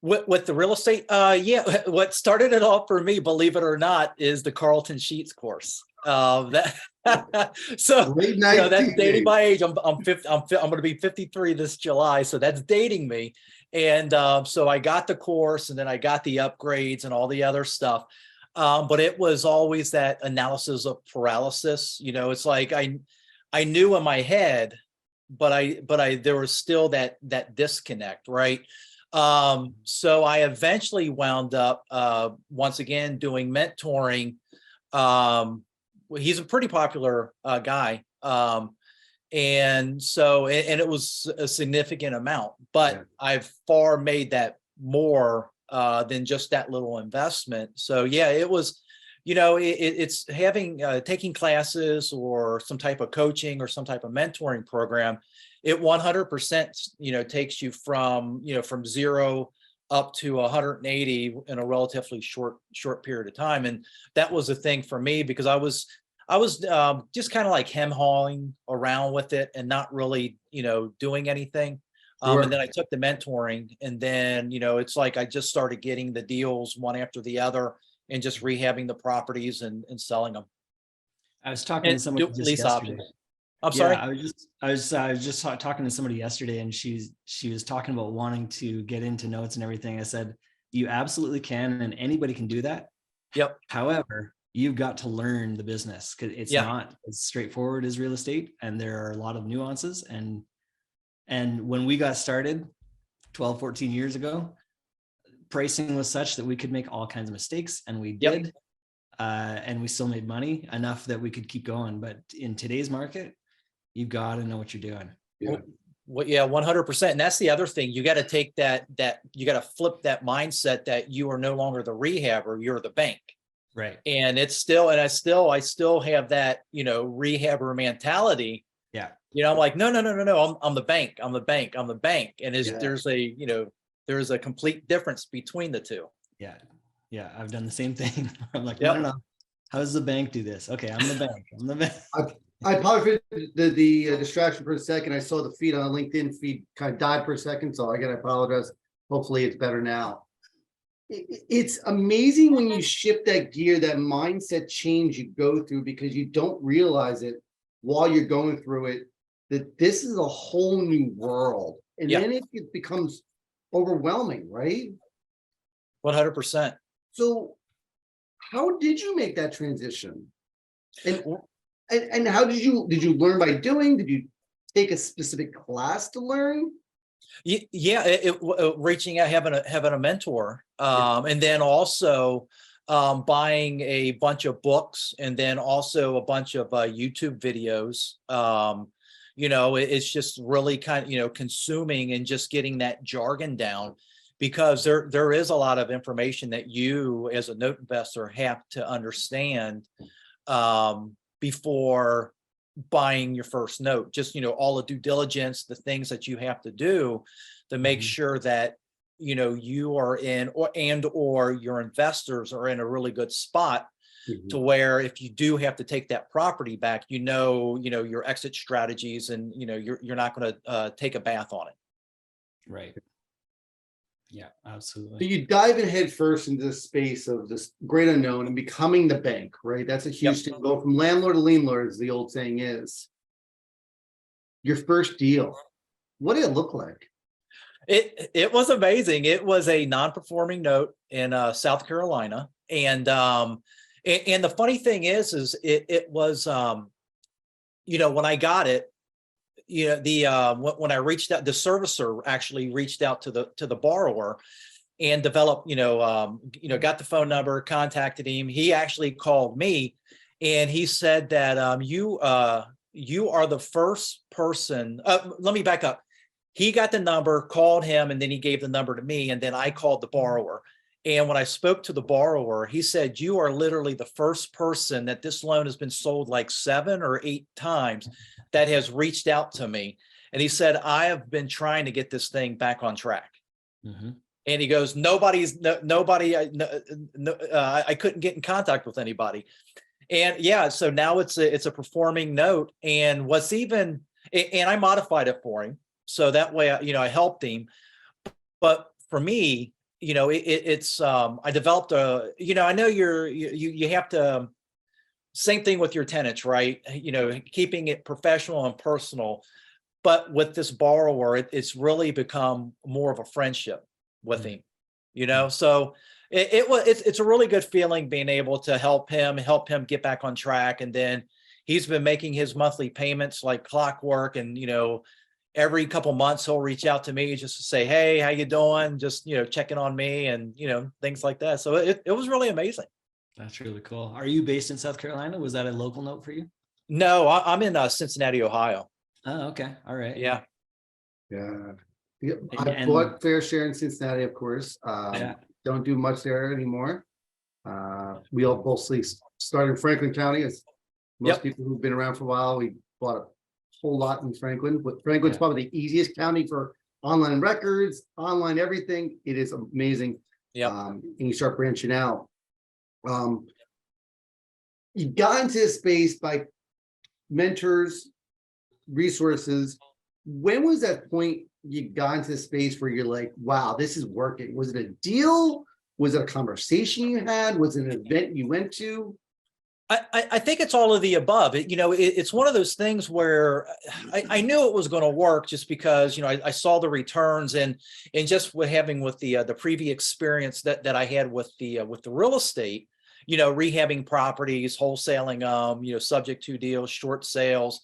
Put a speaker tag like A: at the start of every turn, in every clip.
A: With the real estate, yeah, what started it all for me, believe it or not, is the Carlton Sheets course. That so
B: Late
A: you
B: night
A: know that's dating
B: TV.
A: my age. I'm going to be 53 this July, so that's dating me. And so I got the course, and then I got the upgrades and all the other stuff. But it was always that analysis of paralysis. You know, it's like I knew in my head, but I there was still that disconnect, right? So I eventually wound up once again doing mentoring. He's a pretty popular guy. And so and it was a significant amount, but
B: Yeah.
A: I've far made that more than just that little investment. So yeah, it was, it's having taking classes or some type of coaching or some type of mentoring program. It 100% takes you from zero up to 180 in a relatively short period of time. And that was the thing for me, because I was just kind of like hem hawing around with it and not really doing anything. And then
B: Sure.
A: I took the mentoring, and then it's like I just started getting the deals one after the other and just rehabbing the properties and selling them
C: I was talking to
A: and
C: somebody
A: do
C: just
A: lease
C: yesterday.
A: options. I'm
C: Yeah,
A: sorry.
C: I was just talking to somebody yesterday, and she was talking about wanting to get into notes and everything. I said, you absolutely can, and anybody can do that.
A: Yep.
C: However, you've got to learn the business, because it's
A: Yeah.
C: not as straightforward as real estate, and there are a lot of nuances. And when we got started 12, 14 years ago, pricing was such that we could make all kinds of mistakes, and we
A: Yep.
C: did. And we still made money enough that we could keep going. But in today's market, you've got to know what you're doing.
B: Yeah.
A: Well, yeah, 100%. And that's the other thing. You got to take that you got to flip that mindset that you are no longer the rehabber, you're the bank.
C: Right.
A: And it's still, and I still have that, rehabber mentality.
C: Yeah.
A: I'm like, no. I'm the bank. I'm the bank. I'm the bank. And
B: Yeah.
A: there's a complete difference between the two.
C: Yeah. Yeah. I've done the same thing. I'm like,
A: Yep.
C: no. How does the bank do this? Okay. I'm the bank. I'm the bank.
B: I apologize for the distraction for a second. I saw the feed on LinkedIn feed kind of died for a second, so I apologize. Hopefully it's better now. It's amazing when you shift that gear, that mindset change you go through, because you don't realize it while you're going through it, that this is a whole new world. And
A: Yeah.
B: then it becomes overwhelming, right?
A: 100%.
B: So how did you make that transition? And how did you learn by doing? Did you take a specific class to learn?
A: Yeah, reaching out, having a mentor, and then also buying a bunch of books, and then also a bunch of YouTube videos. It's just really kind of consuming and just getting that jargon down, because there is a lot of information that you as a note investor have to understand before buying your first note. Just all the due diligence, the things that you have to do to make sure that you are in, or your investors are in a really good spot, to where if you do have to take that property back, your exit strategies, and you're not going to take a bath on it.
C: Right. Yeah,
B: So
C: absolutely.
B: you dive in head first into the space of this great unknown and becoming the bank, right? That's a huge thing. Go from landlord to lien lord, as the old saying is. Your first deal, what did it look like?
A: It was amazing. It was a non-performing note in South Carolina, and the funny thing is it was when I got it, when I reached out, the servicer actually reached out to the borrower and developed, got the phone number, contacted him. He actually called me, and he said that you are the first person. Let me back up. He got the number, called him, and then he gave the number to me, and then I called the borrower. And when I spoke to the borrower, he said, you are literally the first person that this loan has been sold like 7 or 8 times that has reached out to me. And he said, I have been trying to get this thing back on track.
C: Mm-hmm.
A: And he goes, I couldn't get in contact with anybody. And yeah, so now it's a performing note. And and I modified it for him, so that way, I helped him. But for me, it's I developed I know you have to, same thing with your tenants, right? Keeping it professional and personal. But with this borrower, it's really become more of a friendship with him, So it's a really good feeling being able to help him get back on track. And then he's been making his monthly payments like clockwork, and every couple months he'll reach out to me just to say, hey, how you doing? Just checking on me, and things like that. So it was really amazing.
C: That's really cool. Are you based in South Carolina? Was that a local note for you?
A: No, I'm in Cincinnati, Ohio.
C: Oh, okay. All right.
A: Yeah.
B: Yeah. Yeah, I
C: And-
B: bought fair share in Cincinnati, of course.
C: Yeah.
B: Don't do much there anymore. We all mostly started in Franklin County, as most
A: Yep.
B: people who've been around for a while. We bought a whole lot in Franklin, but Franklin's
C: Yeah.
B: probably the easiest county for online records, online everything. It is amazing.
A: Yeah.
B: And you start branching out. You got into this space by mentors, resources. When was that point you got into the space where you're like, wow, this is working? Was it a deal? Was it a conversation you had? Was it an event you went to?
A: I think it's all of the above. It's one of those things where I knew it was going to work, just because I saw the returns, and just with the previous experience that I had with the real estate, rehabbing properties, wholesaling subject to deals, short sales,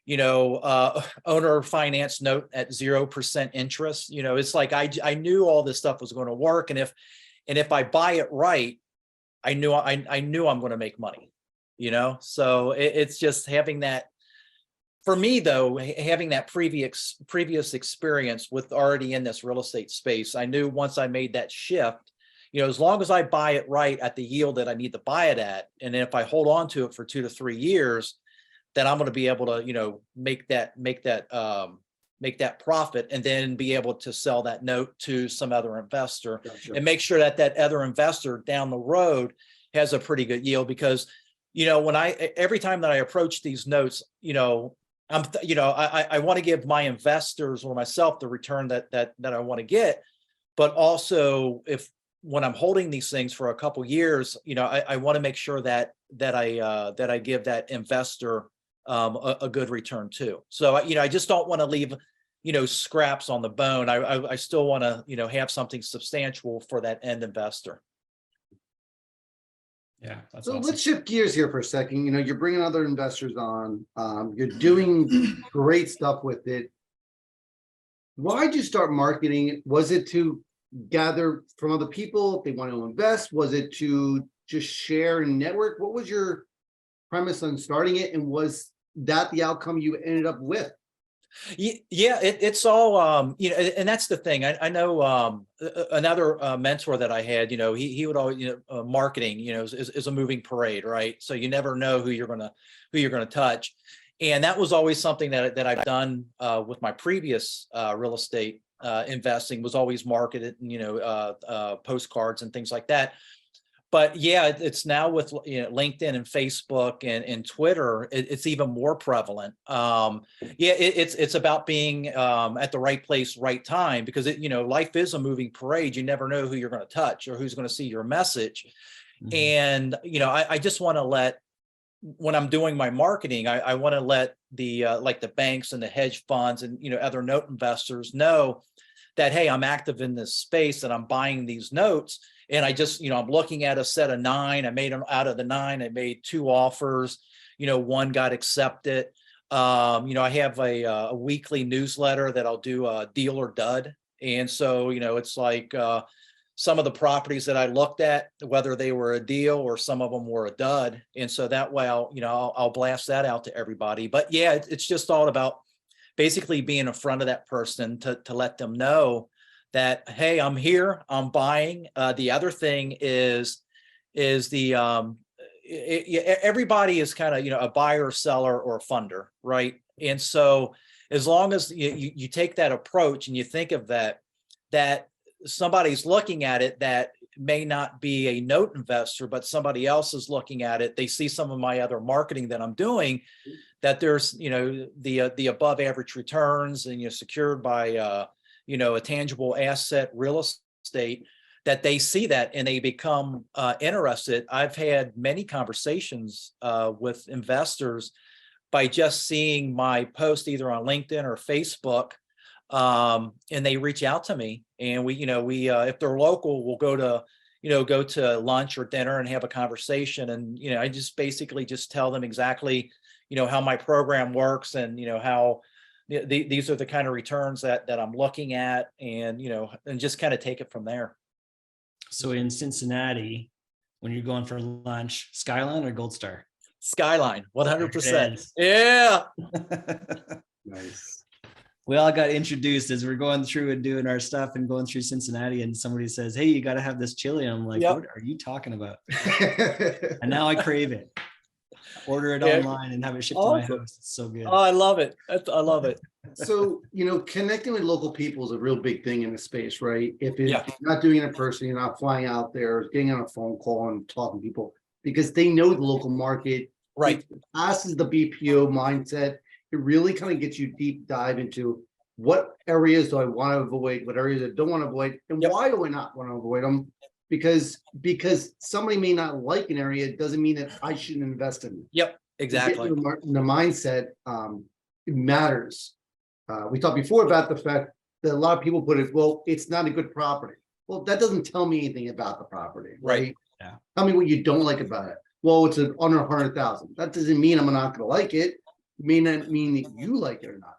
A: owner finance note at 0% interest. It's like I knew all this stuff was going to work, and if I buy it right, I knew I'm going to make money, so it's just having that. For me, though, having that previous experience with already in this real estate space, I knew once I made that shift, as long as I buy it right at the yield that I need to buy it at, and then if I hold on to it for 2 to 3 years, then I'm going to be able to, make that profit, and then be able to sell that note to some other investor.
B: Gotcha.
A: And make sure that other investor down the road has a pretty good yield. Because, every time that I approach these notes, I want to give my investors or myself the return that I want to get. But also, when I'm holding these things for a couple years, I want to make sure that I give that investor a good return too. So I just don't want to leave scraps on the bone. I still want to have something substantial for that end investor.
C: Yeah. That's
B: So
C: awesome.
B: let's shift gears here for a second. You're bringing other investors on. You're doing great stuff with it. Why'd you start marketing it? Was it to gather from other people if they want to invest? Was it to just share and network? What was your premise on starting it, and was that the outcome you ended up with?
A: Yeah, it's all and that's the thing. I know another mentor that I had. He would always, marketing, is a moving parade, right? So you never know who you're gonna touch, and that was always something that I've done with my previous real estate investing, was always marketed, postcards and things like that. But yeah, it's now with LinkedIn and Facebook and Twitter, it's even more prevalent. It's about being at the right place, right time, because life is a moving parade. You never know who you're going to touch or who's going to see your message. Mm-hmm. And I just want to when I'm doing my marketing, I want to let the like the banks and the hedge funds and other note investors know that, hey, I'm active in this space and I'm buying these notes. And I just, I'm looking at a set of 9. I made them out of the 9. I made 2 offers. One got accepted. I have a weekly newsletter that I'll do a deal or dud. And so, it's like some of the properties that I looked at, whether they were a deal or some of them were a dud. And so that way I'll blast that out to everybody. But yeah, it's just all about basically being in front of that person to let them know that, hey, I'm here, I'm buying. The other thing is the everybody is kind of a buyer, seller, or a funder, right? And so as long as you take that approach and you think of that somebody's looking at it that may not be a note investor, but somebody else is looking at it, they see some of my other marketing that I'm doing, that there's the above average returns, and secured by a tangible asset, real estate, that they see that and they become interested. I've had many conversations with investors by just seeing my post either on LinkedIn or Facebook, and they reach out to me, and we if they're local, we'll go to lunch or dinner and have a conversation. And I just basically just tell them exactly how my program works, and how these are the kind of returns that I'm looking at, and and just kind of take it from there.
C: So in Cincinnati, when you're going for lunch, Skyline or Gold Star?
A: Skyline, 100%.
C: There it is.
A: Yeah.
B: Nice.
C: We all got introduced as we're going through and doing our stuff and going through Cincinnati, and somebody says, "Hey, you got to have this chili." I'm like,
A: Yep.
C: "What are you talking about?" And now I crave it. Order it
A: Yeah.
C: online and have it shipped to my
A: Awesome.
C: house. It's so good.
A: Oh, I love it. I love it.
B: So, connecting with local people is a real big thing in the space, right? If you're
A: Yeah.
B: not doing it in person, you're not flying out there, getting on a phone call and talking to people because they know the local market.
A: Right.
B: It passes the BPO mindset. It really kind of gets you deep dive into what areas do I want to avoid, what areas I don't want to avoid, and
A: Yep.
B: why do I not want to avoid them? Because somebody may not like an area doesn't mean that I shouldn't invest in it.
A: Yep. Exactly.
B: Getting the mindset it matters. We talked before about the fact that a lot of people put it, well, it's not a good property. Well, that doesn't tell me anything about the property, right?
A: Right.
C: Yeah.
B: Tell me what you don't like about it. Well, it's under 100,000. That doesn't mean I'm not going to like it. It may not mean that you like it or not.